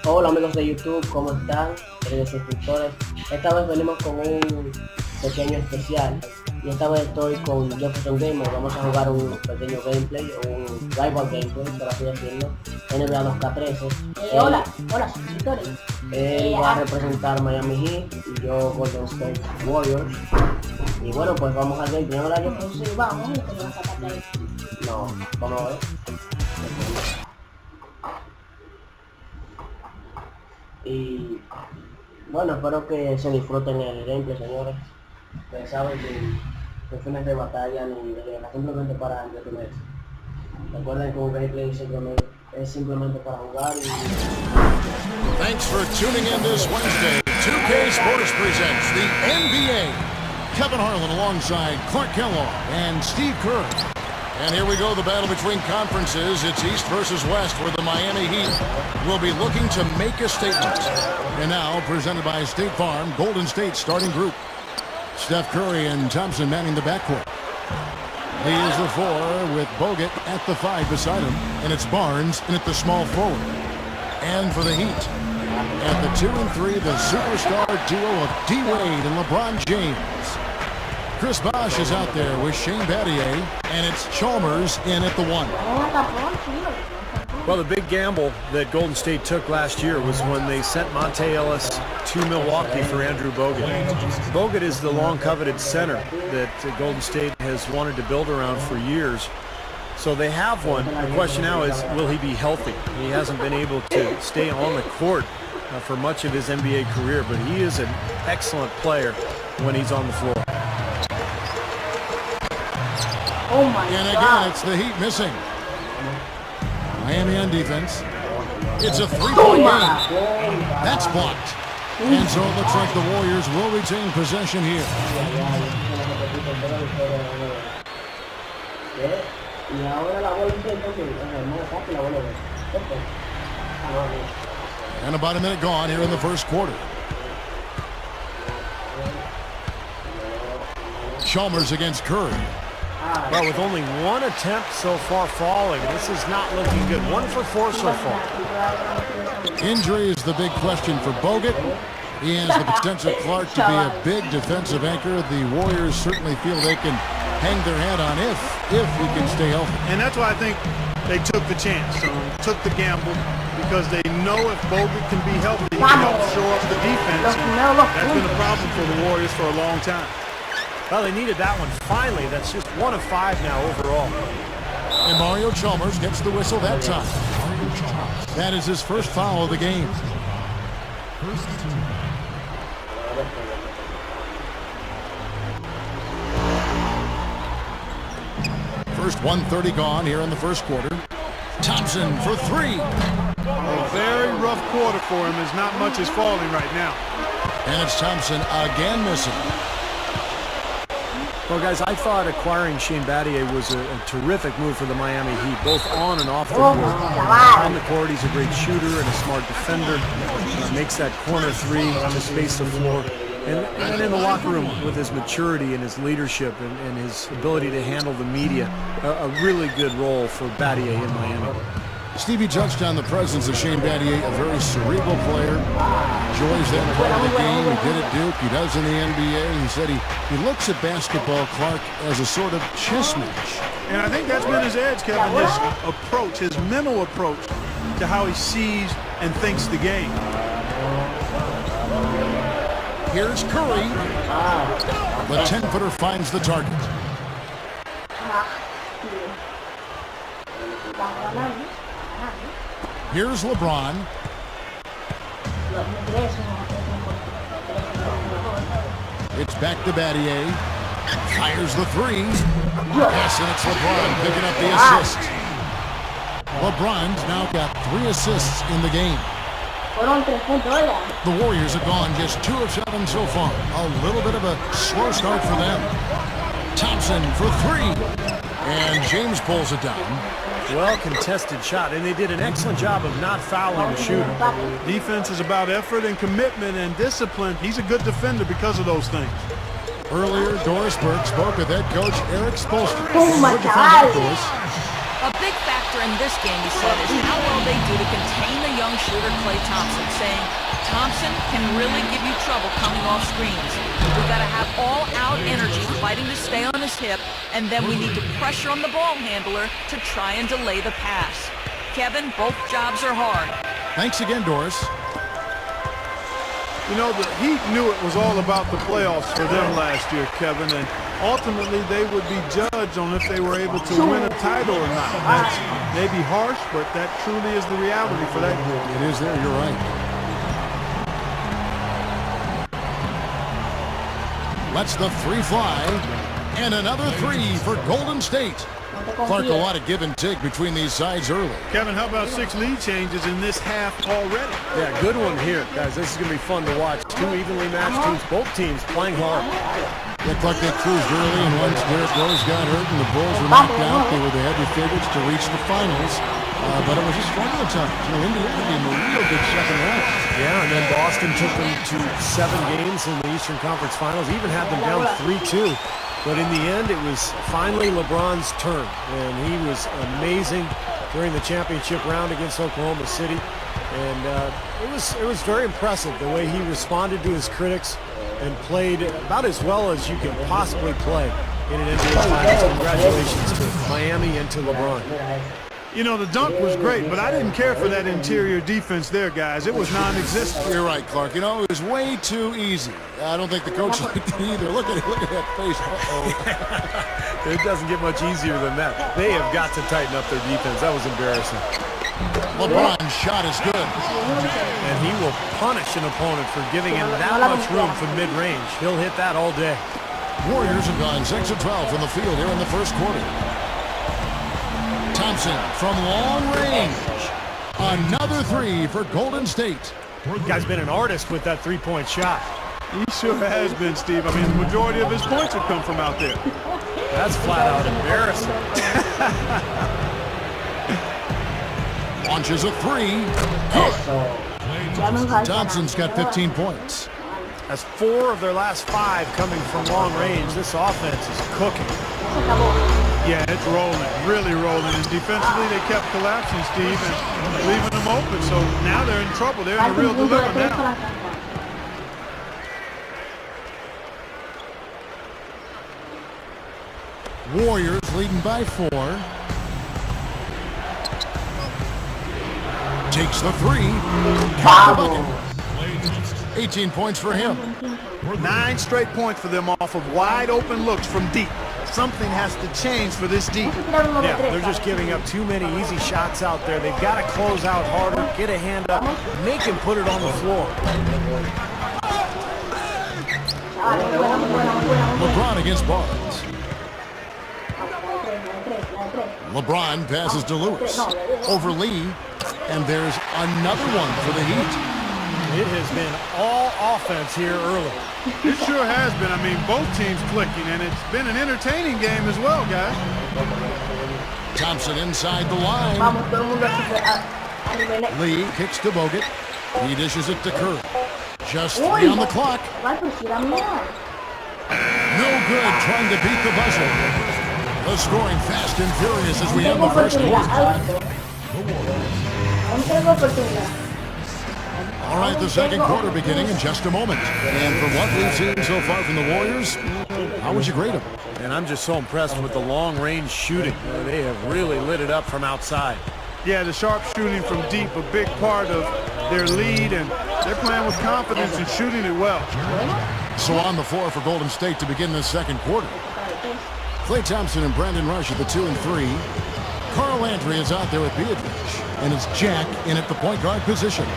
Hola amigos de YouTube, ¿cómo están? Queridos suscriptores, esta vez venimos con un pequeño especial y esta vez estoy con Jhefersongamer. Vamos a jugar un pequeño gameplay, un rival gameplay, por así decirlo, NBA2K13. Hola suscriptores. Él va a representar Miami Heat y yo Golden State Warriors. Y bueno, pues vamos al gameplay. ¿No, Sí, vamos, y te vas a sacar de ahí. No, vamos a ver. Y bueno, espero que se disfruten el gameplay, señores. Ustedes saben que fines de batalla ni de guerra, simplemente para entretenerse. Recuerden que un gameplay es simplemente para jugar y... Thanks for tuning in this Wednesday. 2K Sports presents the NBA. Kevin Harlan alongside Clark Kellogg and Steve Kerr. And here we go, the battle between conferences. It's East versus West, where the Miami Heat will be looking to make a statement. And now, presented by State Farm, Golden State starting group. Steph Curry and Thompson manning the backcourt. He is the 4 with Bogut at the 5 beside him. And it's Barnes in at the small forward. And for the Heat, at the 2 and 3, the superstar duo of D-Wade and LeBron James. Chris Bosh is out there with Shane Battier, and it's Chalmers in at the 1. Well, the big gamble that Golden State took last year was when they sent Monte Ellis to Milwaukee for Andrew Bogut. Bogut is the long-coveted center that Golden State has wanted to build around for years. So they have one. The question now is, will he be healthy? He hasn't been able to stay on the court for much of his NBA career, but he is an excellent player when he's on the floor. Oh my and again, God. it's the Heat missing. Miami on defense. It's a three-point game. That's blocked. And so it looks like the Warriors will retain possession here. And about a minute gone here in the first quarter. Chalmers against Curry. Well, with only one attempt so far falling, this is not looking good. 1 for 4 so far. Injury is the big question for Bogut. He has the potential, Clark, to be a big defensive anchor. The Warriors certainly feel they can hang their hat on if he can stay healthy. And that's why I think they took the chance, took the gamble, because they know if Bogut can be healthy, he can help shore up the defense. And that's been a problem for the Warriors for a long time. Well, they needed that one finally. That's just 1 of 5 now overall. And Mario Chalmers gets the whistle that time. That is his first foul of the game. First 1:30 gone here in the first quarter. Thompson for 3. A very rough quarter for him, as not much is falling right now. And it's Thompson again missing. Well, guys, I thought acquiring Shane Battier was a terrific move for the Miami Heat, both on and off the court. On the court, he's a great shooter and a smart defender. Makes that corner 3 to space the floor. And in the locker room, with his maturity and his leadership and his ability to handle the media, a really good role for Battier in Miami. Stevie touched on the presence of Shane Battier, a very cerebral player. Enjoys that part of the game. He did at Duke. He does in the NBA. He said he looks at basketball, Clark, as a sort of chess match. And I think that's been his edge, Kevin, his approach, his mental approach to how he sees and thinks the game. Here's Curry. The 10-footer finds the target. Here's LeBron. It's back to Battier. Fires the 3. Yes, and it's LeBron picking up the assist. LeBron's now got 3 assists in the game. Fueron 3 puntos, oiga. The Warriors have gone just 2 of 7 so far. A little bit of a slow start for them. Thompson for 3. And James pulls it down. Well contested shot, and they did an excellent job of not fouling the shooter. Defense is about effort and commitment and discipline. He's a good defender because of those things. Earlier, Doris Burke spoke with head coach Eric Spolster. Toma, Good to find out, chaval. Doris. A big factor in this game, he said, is how well they do to contain the young shooter Klay Thompson, saying Thompson can really give you trouble coming off screens. We got to have all-out energy fighting to stay on his hip, and then we need to pressure on the ball handler to try and delay the pass. Kevin, both jobs are hard. Thanks again, Doris. You know, the Heat knew it was all about the playoffs for them last year, Kevin, and ultimately they would be judged on if they were able to win a title or not. That's maybe harsh, but that truly is the reality for that group. It is there, you're right. Lets the 3 fly, and another 3 for Golden State. Clark, a lot of give and take between these sides early. Kevin, how about 6 lead changes in this half already? Yeah, good one here, guys. This is going to be fun to watch. 2 evenly matched teams, both teams playing hard. Looked like they cruised early, and once Derrick Rose got hurt and the Bulls were knocked out, they were the heavy favorites to reach the finals. But it was a struggle time. You know, Indiana in a real good second round. Yeah, and then Boston took them to 7 games in the Eastern Conference Finals, even had them down 3-2. But in the end, it was finally LeBron's turn, and he was amazing during the championship round against Oklahoma City. And it was very impressive the way he responded to his critics and played about as well as you can possibly play in an NBA Finals. Congratulations to Miami and to LeBron. You know, the dunk was great, but I didn't care for that interior defense there, guys. It was non-existent. You're right, Clark. You know, it was way too easy. I don't think the coach liked it either. Look at that face. Uh-oh. It doesn't get much easier than that. They have got to tighten up their defense. That was embarrassing. LeBron's shot is good. And he will punish an opponent for giving him that much room from mid-range. He'll hit that all day. Warriors have gone 6 of 12 from the field here in the first quarter. Thompson from long range. Another 3 for Golden State. Guy's been an artist with that 3-point shot. He sure has been, Steve. I mean, the majority of his points have come from out there. That's flat out embarrassing. Launches a 3. Thompson's got 15 points. That's 4 of their last 5 coming from long range. This offense is cooking. Yeah, it's rolling, really rolling. And defensively, they kept collapsing, Steve, and leaving them open. So now they're in trouble. They're in a real dilemma now. Warriors leading by 4. Takes the 3. Count the bucket. 18 points for him. 9 straight points for them off of wide open looks from deep. Something has to change for this deep. Yeah, they're just giving up too many easy shots out there. They've got to close out harder, get a hand up, make him put it on the floor. LeBron against Barnes. LeBron passes to Lewis. Over Lee. And there's another one for the Heat. It has been all offense here early. It sure has been. I mean, both teams clicking, and it's been an entertaining game as well, guys. Thompson inside the line. Lee kicks to Bogut. He dishes it to Curry. Just 3 on the clock. No good trying to beat the buzzer. The scoring fast and furious as we end the first quarter. All right, the second quarter beginning in just a moment. And from what we've seen so far from the Warriors, how would you grade them? And I'm just so impressed with the long-range shooting. They have really lit it up from outside. Yeah, the sharp shooting from deep, a big part of their lead, and they're playing with confidence and shooting it well. So on the floor for Golden State to begin this second quarter. Klay Thompson and Brandon Rush at the 2 and 3. Carl Landry is out there with Beatrice, and it's Jack in at the point guard position.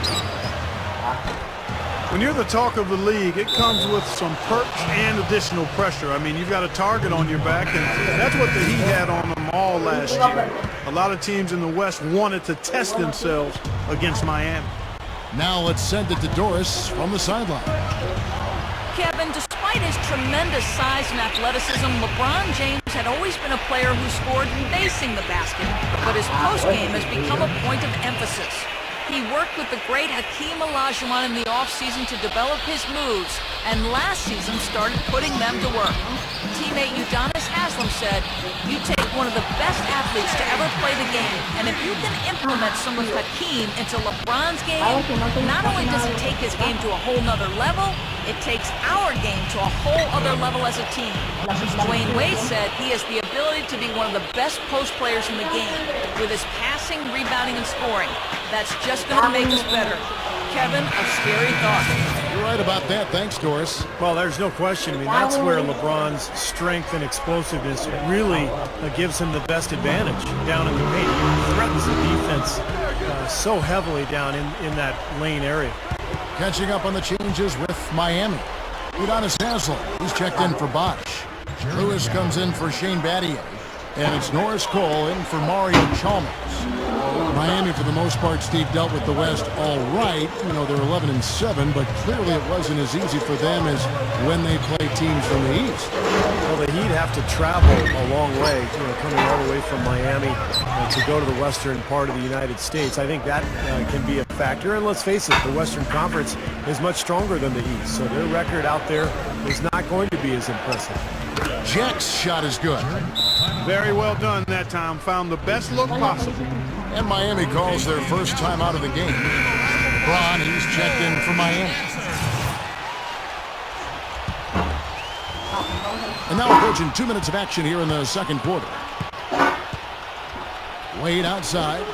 When you're the talk of the league, it comes with some perks and additional pressure. I mean, you've got a target on your back, and that's what the Heat had on them all last year. A lot of teams in the West wanted to test themselves against Miami. Now let's send it to Doris from the sideline. Kevin, despite his tremendous size and athleticism, LeBron James had always been a player who scored facing the basket, but his postgame has become a point of emphasis. He worked with the great Hakeem Olajuwon in the offseason to develop his moves, and last season started putting them to work. Teammate Udonis Haslem said, "You take one of the best athletes to ever play the game, and if you can implement some of Hakeem into LeBron's game, not only does it take his game to a whole nother level, it takes our game to a whole other level as a team." Dwayne Wade said he has the ability to be one of the best post players in the game, with his passing, rebounding, and scoring. That's just going to make us better. Kevin, a scary thought. You're right about that. Thanks, Doris. Well, there's no question. I mean, that's where LeBron's strength and explosiveness really gives him the best advantage down in the paint. He threatens the defense so heavily down in that lane area. Catching up on the changes with Miami. Udonis Haslem, he's checked in for Bosch. Lewis comes in for Shane Battier. And it's Norris Cole in for Mario Chalmers. Miami, for the most part, Steve, dealt with the West all right. You know, they're 11-7, but clearly it wasn't as easy for them as when they play teams from the East. Well, the Heat have to travel a long way, coming all the way from Miami to go to the western part of the United States. I think that can be a factor. And let's face it, the Western Conference is much stronger than the East, so their record out there is not going to be as impressive. Jack's shot is good. Very well done that time. Found the best look possible. And Miami calls their first time out of the game. Braun, he's checked in for Miami. And now approaching 2 minutes of action here in the second quarter. Wade outside.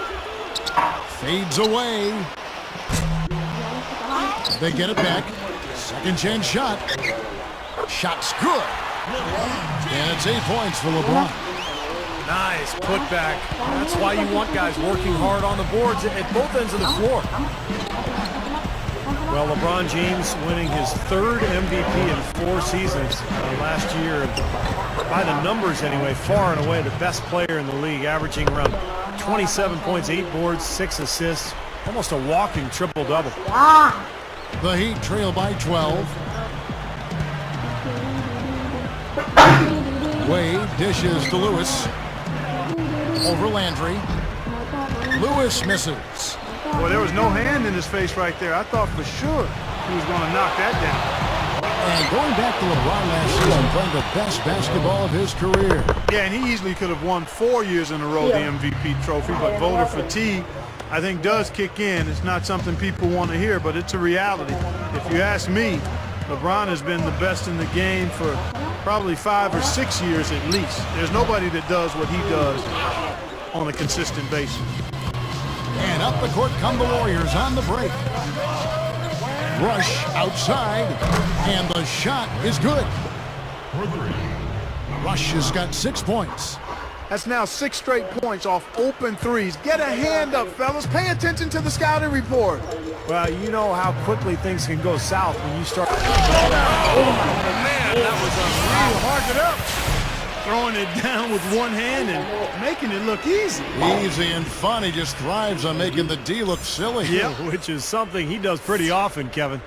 Fades away. They get it back. Second chance shot. Shot's good. And it's 8 points for LeBron. Nice putback. That's why you want guys working hard on the boards at both ends of the floor. Well, LeBron James winning his third MVP in 4 seasons last year. By the numbers anyway, far and away the best player in the league, averaging around 27 points, 8 boards, 6 assists. Almost a walking triple-double. The Heat trail by 12. Wade dishes to Lewis. Over Landry. Lewis misses. Boy, there was no hand in his face right there. I thought for sure he was going to knock that down. And going back to LeBron last season, playing the best basketball of his career. Yeah, and he easily could have won 4 years in a row the MVP trophy, but voter fatigue, I think, does kick in. It's not something people want to hear, but it's a reality. If you ask me, LeBron has been the best in the game for probably 5 or 6 years at least. There's nobody that does what he does on a consistent basis. And up the court come the Warriors on the break. Rush outside, and the shot is good. Rush has got 6 points. That's now 6 straight points off open threes. Get a hand up, fellas. Pay attention to the scouting report. Well, you know how quickly things can go south when you start. Oh, man, that was unreal. Mark it up. Throwing it down with one hand and making it look easy. Easy and fun. He just thrives on making the D look silly. Yeah, which is something he does pretty often, Kevin.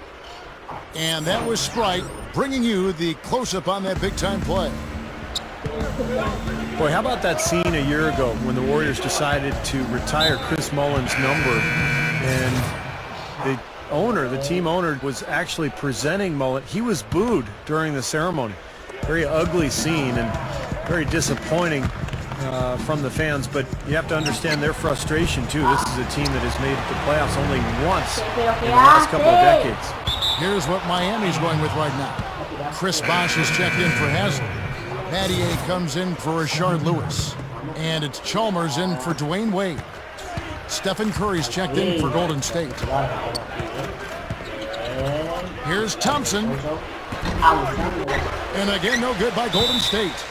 And that was Sprite bringing you the close-up on that big-time play. Boy, how about that scene a year ago when the Warriors decided to retire Chris Mullin's number, and the team owner was actually presenting Mullin. He was booed during the ceremony. Very ugly scene and very disappointing from the fans, but you have to understand their frustration too. This is a team that has made the playoffs only once in the last couple of decades. Here's what Miami's going with right now. Chris Bosh has checked in for Haslem. Battier comes in for Rashard Lewis. And it's Chalmers in for Dwayne Wade. Stephen Curry's checked in for Golden State. Here's Thompson. And again, no good by Golden State.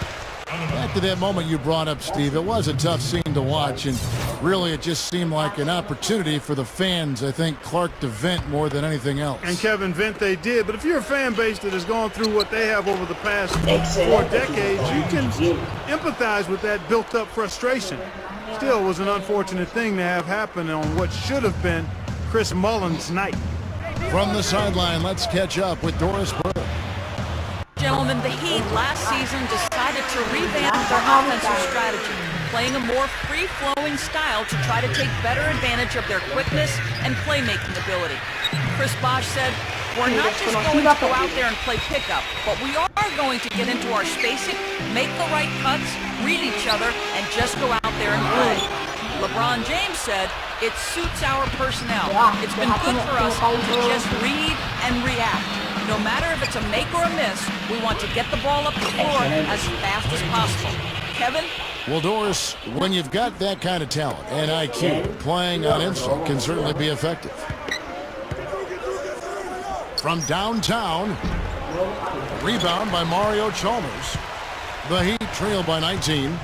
Back to that moment you brought up, Steve. It was a tough scene to watch, and really it just seemed like an opportunity for the fans, I think, Clark, to vent more than anything else. And Kevin, vent they did, but if you're a fan base that has gone through what they have over the past 4 decades, you can empathize with that built-up frustration. Still, it was an unfortunate thing to have happen on what should have been Chris Mullins' night. From the sideline, let's catch up with Doris Burke. Gentlemen, the Heat last season decided to revamp their offensive strategy, playing a more free-flowing style to try to take better advantage of their quickness and playmaking ability. Chris Bosh said, "We're not just going to go out there and play pickup, but we are going to get into our spacing, make the right cuts, read each other, and just go out there and play." LeBron James said, "It suits our personnel. It's been good for us to just read and react. No matter if it's a make or a miss, we want to get the ball up the floor as fast as possible." Kevin? Well, Doris, when you've got that kind of talent and IQ, playing on instinct can certainly be effective. From downtown, rebound by Mario Chalmers. The Heat trail by 19.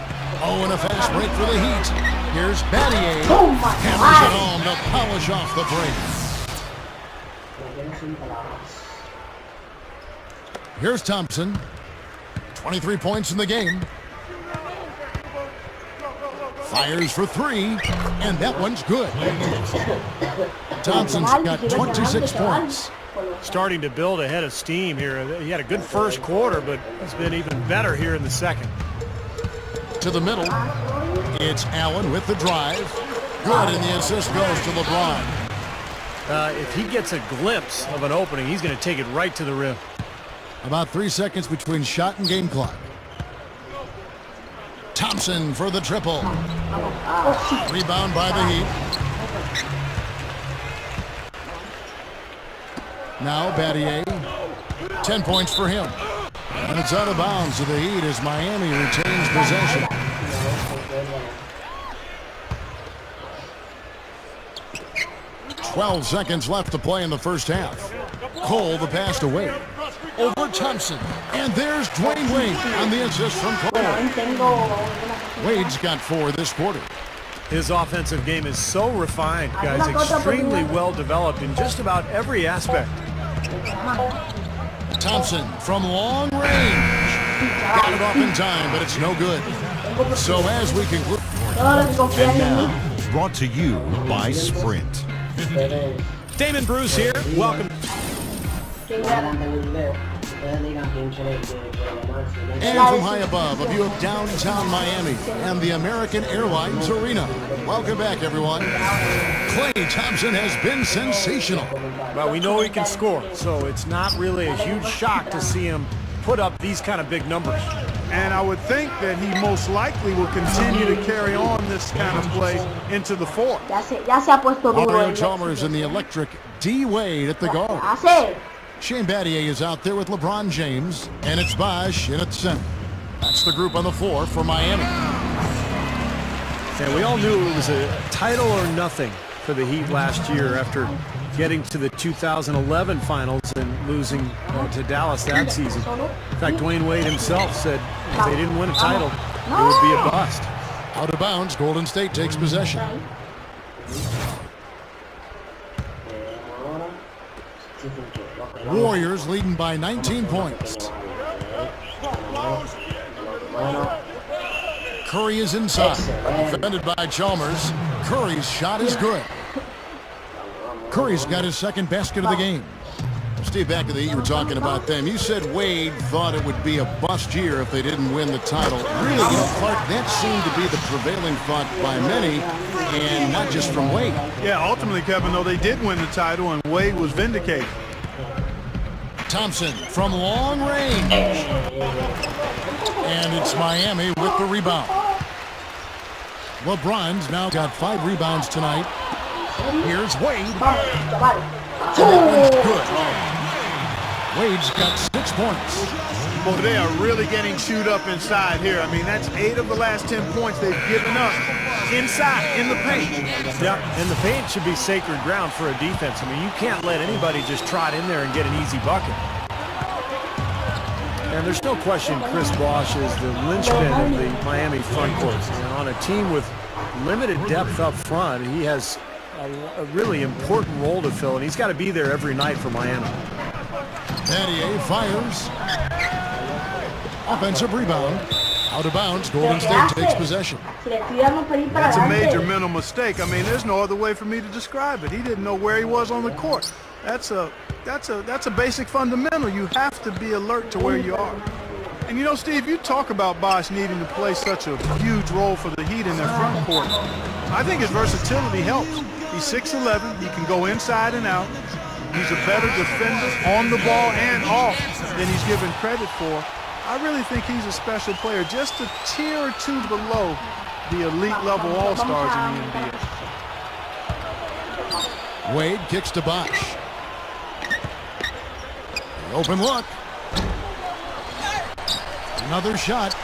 Oh, and a fast break for the Heat. Here's Battier. Hammers it home to polish off the break. Here's Thompson. 23 points in the game. Fires for three, and that one's good. Thompson's got 26 points. Starting to build ahead of steam here. He had a good first quarter, but he's been even better here in the second. To the middle, it's Allen with the drive. Good, and the assist goes to LeBron. If he gets a glimpse of an opening, he's going to take it right to the rim. About 3 seconds between shot and game clock. Thompson for the triple. Rebound by the Heat. Now Battier. 10 points for him. And it's out of bounds to the Heat as Miami retains possession. "12 seconds left to play in the first half. Cole the pass to Wade. Over Thompson. And there's Dwayne Wade on the assist from Cole. Wade's got 4 this quarter. His offensive game is so refined, guys. Extremely well developed in just about every aspect. Thompson from long range. Got it off in time, but it's no good. So as we conclude. And now, brought to you by Sprint. Damon Bruce here. Welcome. And from high above, a view of downtown Miami and the American Airlines Arena. Welcome back, everyone. Klay Thompson has been sensational. Well, we know he can score, so it's not really a huge shock to see him put up these kind of big numbers. And I would think that he most likely will continue to carry on this kind of play into the fourth. Mario Chalmers and the electric D. Wade at the guard. Shane Battier is out there with LeBron James, and it's Bosh in at center. That's the group on the floor for Miami. And we all knew it was a title or nothing for the Heat last year after getting to the 2011 finals and losing to Dallas that season. In fact, Dwayne Wade himself said if they didn't win a title, it would be a bust. Out of bounds, Golden State takes possession. Warriors leading by 19 points. Curry is inside, defended by Chalmers. Curry's shot is good. Curry's got his second basket of the game. Steve, back to the Heat, you were talking about them. You said Wade thought it would be a bust year if they didn't win the title. Really, you know, Clark, that seemed to be the prevailing thought by many, and not just from Wade. Yeah, ultimately, Kevin, though, they did win the title, and Wade was vindicated. Thompson from long range. And it's Miami with the rebound. LeBron's now got 5 rebounds tonight. Here's Wade. And that one's good. Wade's got 6 points. Well, they are really getting chewed up inside here. I mean, that's 8 of the last 10 points they've given up inside, in the paint. Yeah, and the paint should be sacred ground for a defense. I mean, you can't let anybody just trot in there and get an easy bucket. And there's no question Chris Bosh is the linchpin of the Miami front court. And on a team with limited depth up front, he has a really important role to fill, and he's got to be there every night for Miami. Battier fires. Offensive rebound. Out of bounds, Golden State takes possession. Si le estoy dando pedir para That's a major adelante. mental mistake. I mean, there's no other way for me to describe it. He didn't know where he was on the court. That's a basic fundamental. You have to be alert to where you are. And you know, Steve, you talk about Bosh needing to play such a huge role for the Heat in their front court. I think his versatility helps. He's 6'11", he can go inside and out. He's a better defender on the ball and off than he's given credit for. I really think he's a special player, just a tier or two below the elite level all-stars in the NBA. Wade kicks to Bosh. The open look. Another shot.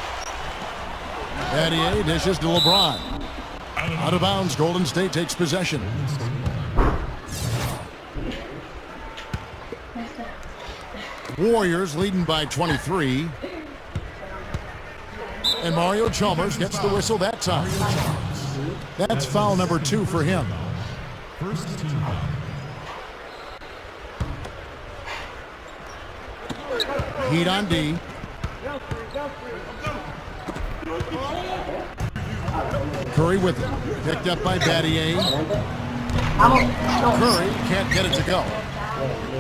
Battier dishes to LeBron. Out of bounds, Golden State takes possession. Warriors leading by 23. And Mario Chalmers gets the whistle that time. That's foul number 2 for him. Heat on D. Curry with it. Picked up by Battier. Curry can't get it to go.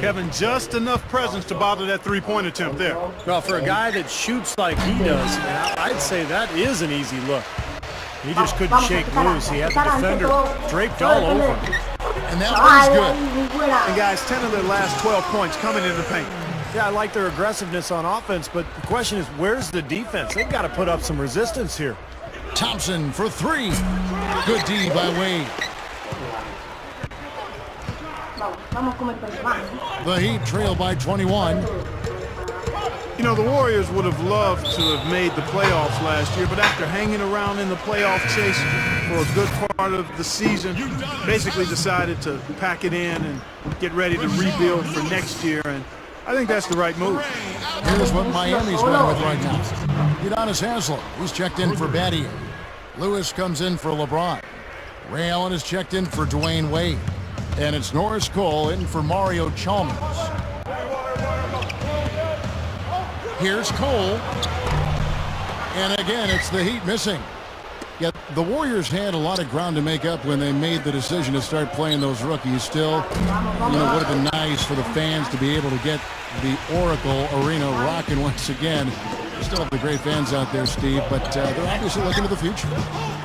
Kevin, just enough presence to bother that three-point attempt there. Well, for a guy that shoots like he does, I'd say that is an easy look. He just couldn't shake loose. He had the defender draped all over him. And that one's good. And guys, 10 of their last 12 points coming in the paint. Yeah, I like their aggressiveness on offense, but the question is, where's the defense? They've got to put up some resistance here. Thompson for 3. Good D by Wade. The Heat trail by 21. You know, the Warriors would have loved to have made the playoffs last year, but after hanging around in the playoff chase for a good part of the season, basically decided to pack it in and get ready to rebuild for next year, and I think that's the right move. Here's what Miami's going with right now. Udonis Haslem, he's checked in for Battier. Lewis comes in for LeBron. Ray Allen is checked in for Dwayne Wade. And it's Norris Cole in for Mario Chalmers. Here's Cole. And again, it's the Heat missing. Yet the Warriors had a lot of ground to make up when they made the decision to start playing those rookies. Still, you know, would have been nice for the fans to be able to get the Oracle Arena rocking once again. We still have the great fans out there, Steve, but they're obviously looking to the future.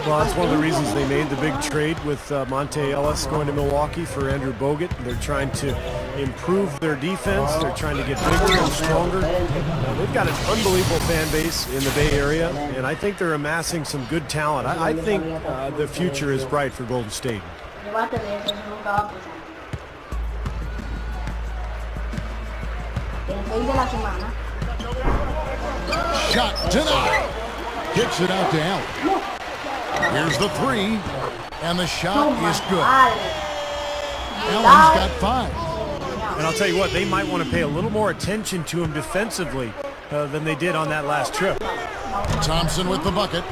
Well, that's one of the reasons they made the big trade with Monte Ellis going to Milwaukee for Andrew Bogut. They're trying to improve their defense. They're trying to get bigger and stronger. They've got an unbelievable fan base in the Bay Area, and I think they're amassing some good talent. I think the future is bright for Golden State. Shot denied. Kicks it out to Allen. Here's the 3, and the shot is good. Allen's got 5. And I'll tell you what, they might want to pay a little more attention to him defensively than they did on that last trip. Thompson with the bucket.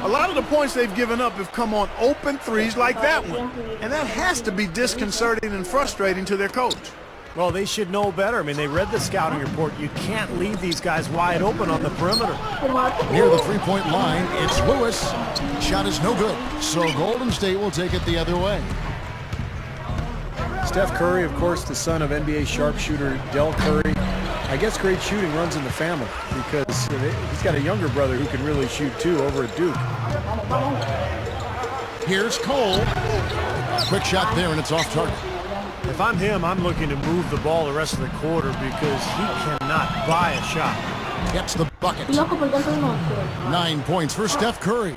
A lot of the points they've given up have come on open threes like that one. And that has to be disconcerting and frustrating to their coach. Well, they should know better. I mean, they read the scouting report. You can't leave these guys wide open on the perimeter. Near the three-point line, it's Lewis. Shot is no good, so Golden State will take it the other way. Steph Curry, of course, the son of NBA sharpshooter Del Curry. I guess great shooting runs in the family because he's got a younger brother who can really shoot too over at Duke. Here's Cole. Quick shot there, and it's off target. If I'm him, I'm looking to move the ball the rest of the quarter because he cannot buy a shot. Gets the bucket. 9 points for Steph Curry.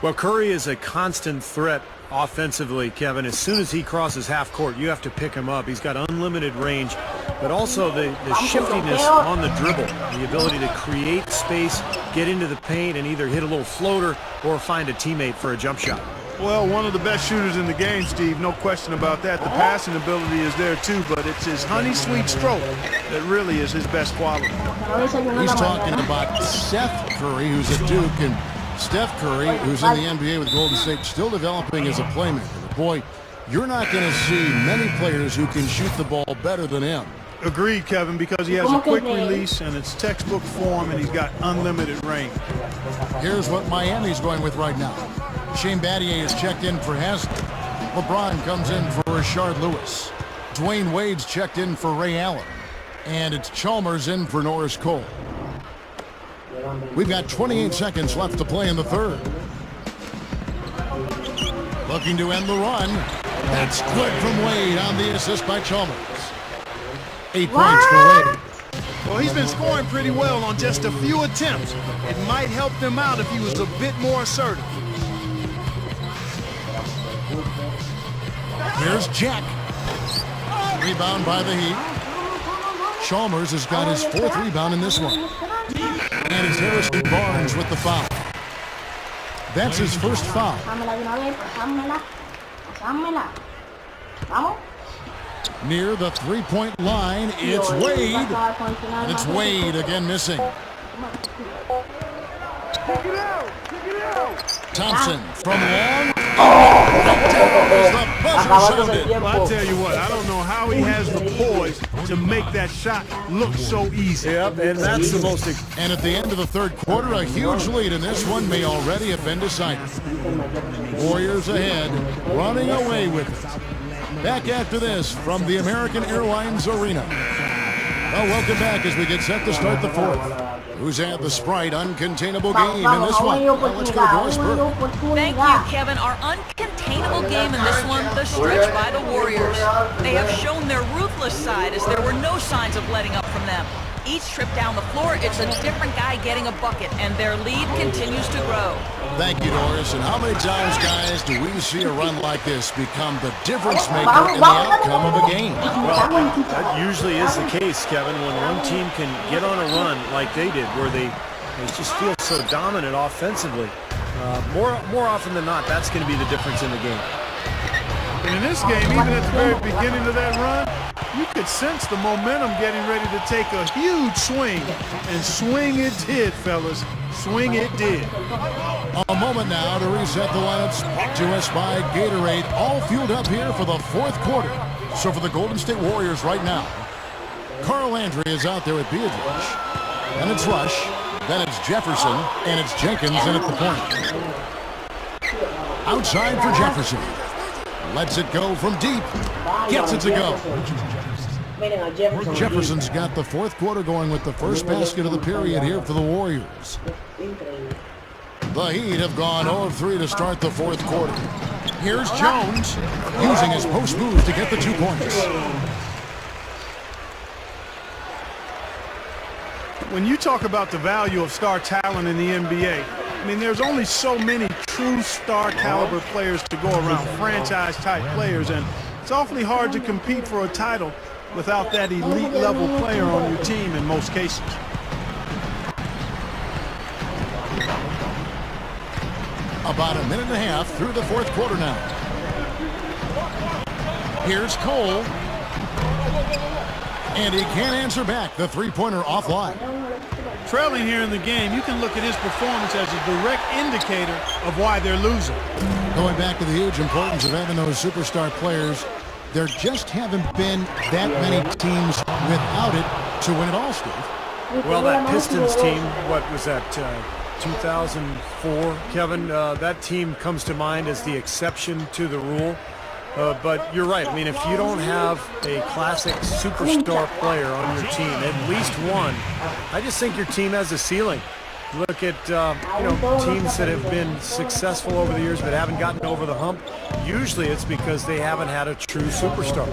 Well, Curry is a constant threat offensively, Kevin. As soon as he crosses half court, you have to pick him up. He's got unlimited range, but also the shiftiness on the dribble, the ability to create space, get into the paint, and either hit a little floater or find a teammate for a jump shot. Well, one of the best shooters in the game, Steve, no question about that. The passing ability is there too, but it's his honey sweet stroke that really is his best quality. He's talking about Seth Curry, who's at Duke, and Steph Curry, who's in the NBA with Golden State, still developing as a playmaker. But boy, you're not going to see many players who can shoot the ball better than him. Agreed, Kevin, because he has a quick release and it's textbook form and he's got unlimited range. Here's what Miami's going with right now. Shane Battier is checked in for Haslett. LeBron comes in for Rashard Lewis. Dwayne Wade's checked in for Ray Allen. And it's Chalmers in for Norris Cole. We've got 28 seconds left to play in the third. Looking to end the run. That's good from Wade on the assist by Chalmers. 8 points for Wade. Well, he's been scoring pretty well on just a few attempts. It might help them out if he was a bit more assertive. Here's Jack. Rebound by the Heat. Chalmers has got his 4th rebound in this one. And it's Harrison Barnes with the foul. That's his first foul. Near the three-point line, it's Wade. And it's Wade again missing. Thompson from long. Well, I'll tell you what, I don't know how he has the poise to make that shot look so easy. Yep, and that's the most... And at the end of the third quarter, a huge lead in this one may already have been decided. Warriors ahead, running away with it. Back after this from the American Airlines Arena. Well, welcome back as we get set to start the fourth. Who's had the Sprite uncontainable game in this one? Well, let's go to Doris Burke. Thank you, Kevin. Our uncontainable game in this one, the stretch by the Warriors. They have shown their ruthless side as there were no signs of letting up from them. Each trip down the floor, it's a different guy getting a bucket, and their lead continues to grow. Thank you, Doris. And how many times, guys, do we see a run like this become the difference maker in the outcome of a game? Well, that usually is the case, Kevin, when one team can get on a run like they did, where they just feel so dominant offensively. More often than not, that's going to be the difference in the game. And in this game, even at the very beginning of that run, you could sense the momentum getting ready to take a huge swing. And swing it did, fellas. Swing it did. A moment now to reset the lineups. Brought to us by Gatorade. All fueled up here for the fourth quarter. So for the Golden State Warriors right now, Carl Landry is out there at Beatrice. And it's Rush. Then it's Jefferson. And it's Jenkins in at the point. Outside for Jefferson. Lets it go from deep. Gets it to go. Jefferson's got the fourth quarter going with the first basket of the period here for the Warriors. The Heat have gone 0 of 3 to start the fourth quarter. Here's Jones using his post move to get the 2 points. When you talk about the value of star talent in the NBA, I mean, there's only so many true star caliber players to go around, franchise type players, and it's awfully hard to compete for a title without that elite level player on your team in most cases. About a minute and a half through the fourth quarter now. Here's Cole. And he can't answer back. The three-pointer offline. Trailing here in the game, you can look at his performance as a direct indicator of why they're losing. Going back to the huge importance of having those superstar players, there just haven't been that many teams without it to win it all, Steve. Well, that Pistons team, what was that, 2004, Kevin? That team comes to mind as the exception to the rule. But you're right. I mean, if you don't have a classic superstar player on your team, at least one, I just think your team has a ceiling. Look at teams that have been successful over the years but haven't gotten over the hump. Usually it's because they haven't had a true superstar.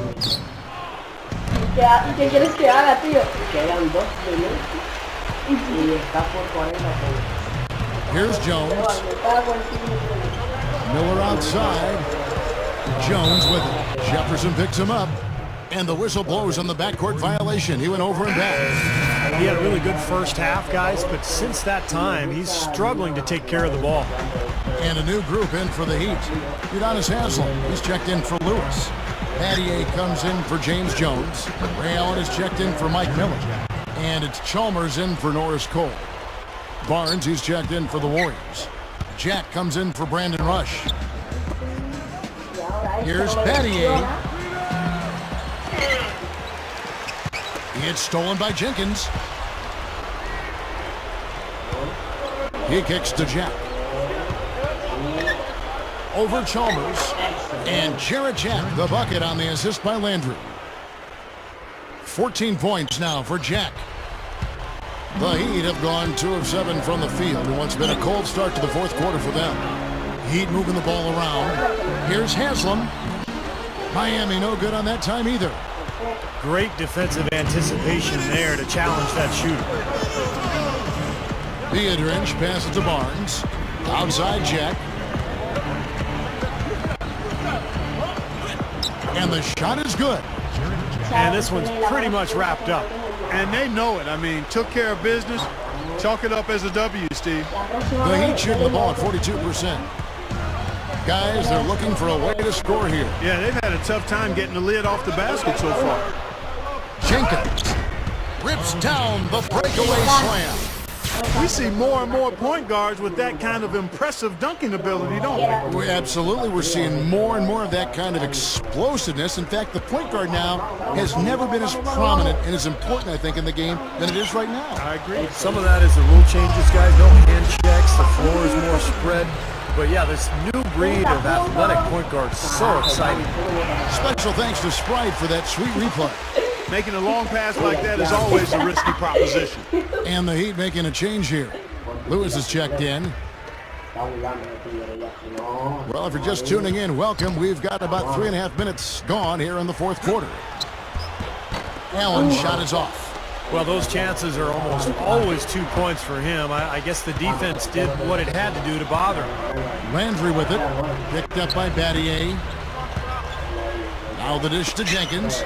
Here's Jones. Miller outside. Jones with it. Jefferson picks him up. And the whistle blows on the backcourt violation. He went over and back. He had a really good first half, guys, but since that time, he's struggling to take care of the ball. And a new group in for the Heat. Udonis Haslem, he's checked in for Lewis. Battier comes in for James Jones. Ray Allen is checked in for Mike Miller. And it's Chalmers in for Norris Cole. Barnes, he's checked in for the Warriors. Jack comes in for Brandon Rush. Here's Battier. It's stolen by Jenkins. He kicks to Jack. Over Chalmers. And Jarrett Jack, the bucket on the assist by Landry. 14 points now for Jack. The Heat have gone 2 of 7 from the field in what's been a cold start to the fourth quarter for them. Heat moving the ball around. Here's Haslam. Miami no good on that time either. Great defensive anticipation there to challenge that shooter. Beadrinch passes to Barnes. Outside Jack. And the shot is good. And this one's pretty much wrapped up. And they know it. I mean, took care of business. Chalk it up as a W, Steve. The Heat shooting the ball at 42%. Guys, they're looking for a way to score here. Yeah, they've had a tough time getting the lid off the basket so far. Jenkins rips down the breakaway slam. We see more and more point guards with that kind of impressive dunking ability, don't we? Absolutely, we're seeing more and more of that kind of explosiveness. In fact, the point guard now has never been as prominent and as important, I think, in the game than it is right now. I agree. Some of that is the rule changes, guys. No hand checks. The floor is more spread. But yeah, this new breed of athletic point guard is so exciting. Special thanks to Sprite for that sweet replay. Making a long pass like that is always a risky proposition. And the Heat making a change here. Lewis is checked in. Well, if you're just tuning in, welcome. We've got about 3.5 minutes gone here in the fourth quarter. Allen's shot is off. Well, those chances are almost always 2 points for him. I guess the defense did what it had to do to bother him. Landry with it. Picked up by Battier. Now the dish to Jenkins.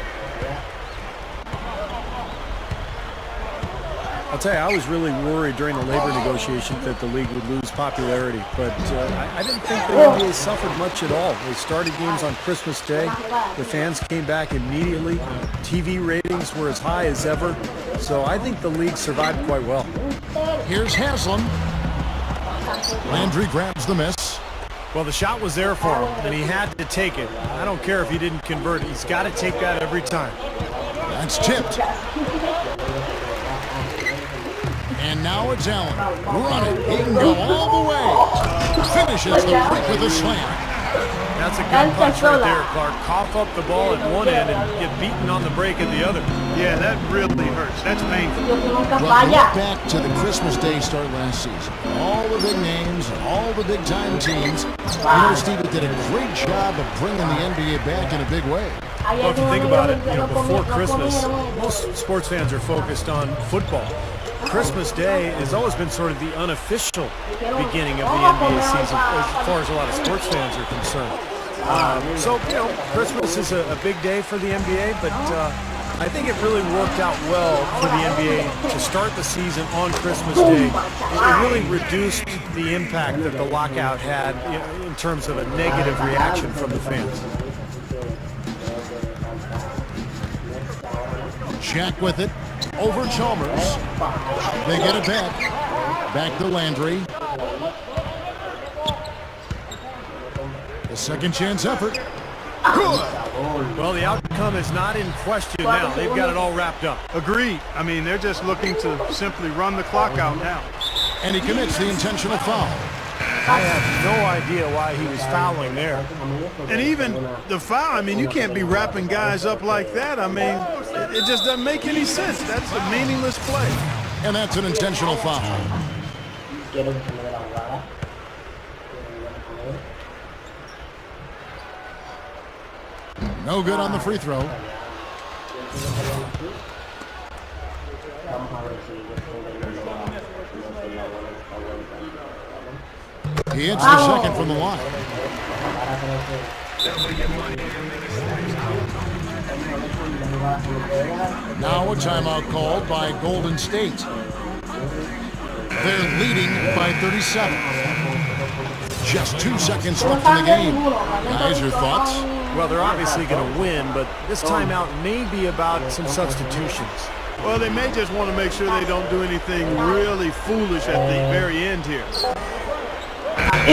I'll tell you, I was really worried during the labor negotiations that the league would lose popularity, but I didn't think the NBA suffered much at all. They started games on Christmas Day. The fans came back immediately. TV ratings were as high as ever, so I think the league survived quite well. Here's Haslam. Landry grabs the miss. Well, the shot was there for him, and he had to take it. I don't care if he didn't convert. He's got to take that every time. That's tipped. And now it's Allen. Run it. He can go all the way. Finishes the break with a slam. That's a good punch right there, Clark. Cough up the ball at one end and get beaten on the break at the other. Yeah, that really hurts. That's painful. Well, look back to the Christmas Day start last season. All the big names and all the big-time teams. You know, Steve did a great job of bringing the NBA back in a big way. Well, if you think about it, before Christmas, most sports fans are focused on football. Christmas Day has always been sort of the unofficial beginning of the NBA season as far as a lot of sports fans are concerned. So, Christmas is a big day for the NBA, but I think it really worked out well for the NBA to start the season on Christmas Day. It really reduced the impact that the lockout had in terms of a negative reaction from the fans. Jack with it. Over Chalmers. They get it back. Back to Landry. The second chance effort. Good. Well, the outcome is not in question now. They've got it all wrapped up. Agreed. I mean, they're just looking to simply run the clock out now. And he commits the intentional foul. I have no idea why he was fouling there. And even the foul, I mean, you can't be wrapping guys up like that. I mean, it just doesn't make any sense. That's a meaningless play. And that's an intentional foul. No good on the free throw. He hits the second from the line. Now a timeout called by Golden State. They're leading by 37. Just 2 seconds left in the game. Guys, your thoughts? Well, they're obviously going to win, but this timeout may be about some substitutions. Well, they may just want to make sure they don't do anything really foolish at the very end here. So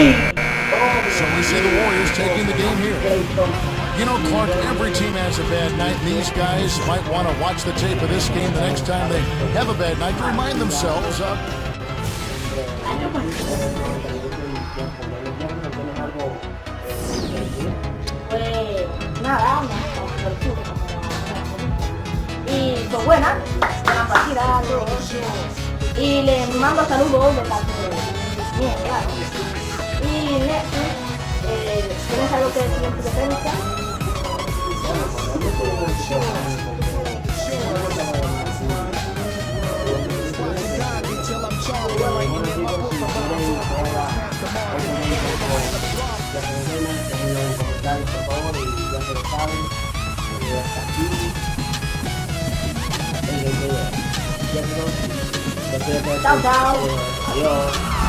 we see the Warriors taking the game here. You know, Clark, every team has a bad night, and these guys might want to watch the tape of this game the next time they have a bad night to remind themselves of. Pues nada, y pues buena partida a todos. Y les mando saludos de parte de mía, claro. Y Nexus, ¿tienes algo que decir en tu defensa? Chao, chao. Adiós.